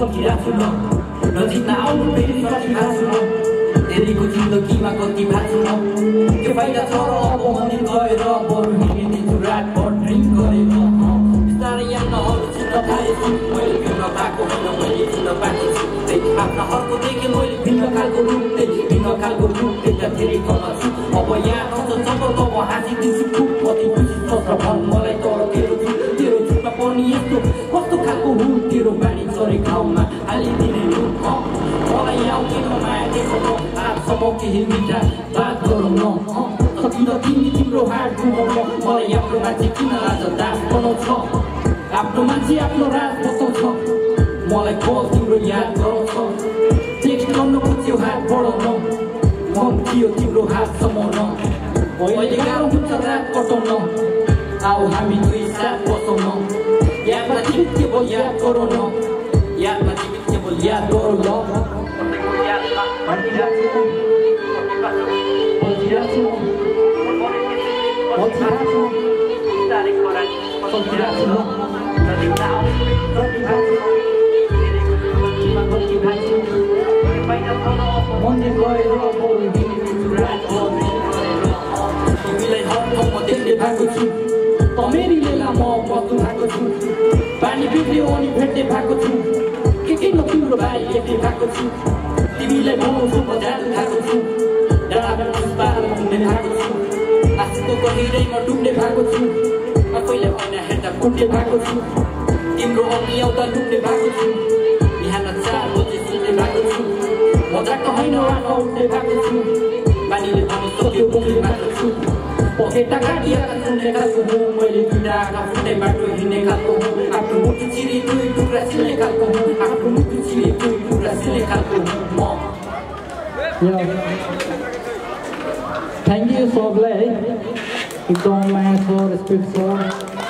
सकिरहेको छु म नजिकमा आउनु फेरि सकिरहेको छु म धेरैको जिन्दगीमा कति भएको छु म के फाइदा छ र अब मन्दिर गएर बरु हिँडिदिन्छु रातभर ड्रिङ्क गरेर बिस्तारै यातनाहरू चिन्न थालेछु मैले भिन्न पाएको होइन मैले चिन्न पाएको छु आफ्ना हर्को देखेँ मैले भिन्न खालको रूप भिन्न खालको रूप देख्दा धेरै कम छु अब याद आउँछ जब तब हाँसिदिन्छु खुब कति खुसी छ भन मलाई तर तेरो जुटमा पर्ने यस्तो कस्तो खालको हुँ तेरो बानी चरे घाउमा हालिदिने रूप मलाई आउँदैन माया देखाउन आजसम्म केही मिठा बात गरौँ न सकिन तिमी तिम्रो हात घुमाउन मलाई आफ्नो मान्छे किन आज दास बनाउँछ आफ्नो मान्छे आफ्नो राज बताउँछ मलाई कल तिम्रो याद गराउँछ टेक्स्ट गर्न खोज्यो हात बढाउन मन थियो तिम्रो हात समाउन अहिले गाह्रो हुन्छ रात कटाउन आऊ हामी दुई साथ बसौँ न यादमा तिमी केवल याद गरौँ न यादमा तिमी केवल याद गरौँ न यादमा भनिरहेको मन्दिर गएर तिमीलाई हर ठाउँमा देख्ने भएको छु तमेरी लेला म बस्नु भएको छु पानी बिग्रियो अनि भेट्ने भएको छु के न तिम्रो बारी लेख्ने भएको छु तिमीलाई बनाउँछु म जानु भएको छु डाँडा पुष्पाहरू घुम्ने भएको छु आँसुको गहिरैमा डुब्ने भएको छु आफैलाई ऐना हेर्दा फुट्ने भएको छु तिम्रो अघि आउँदा डुब्ने भएको छु बिहान 4 बजे सुत्ने भएको छु मजाक होइन आँखा उठ्ने भएको छु बानीले भने सक्यो बोक्ने भएको छु पखेटा काटिएका सुन्ने खालको हुँ मैले दुईटा आँखा फुट्ने बाटो हिँड्ने खालको हुँ आफ्नो मुटु चिरी दुई टुक्रा सिल्ने खालको हुँ आफ्नो मुटु चिरी दुई टुक्रा सिल्ने खालको हुँ म थ्याङ्क यू सबलाई है एकदम माया छ रेस्पेक्ट छ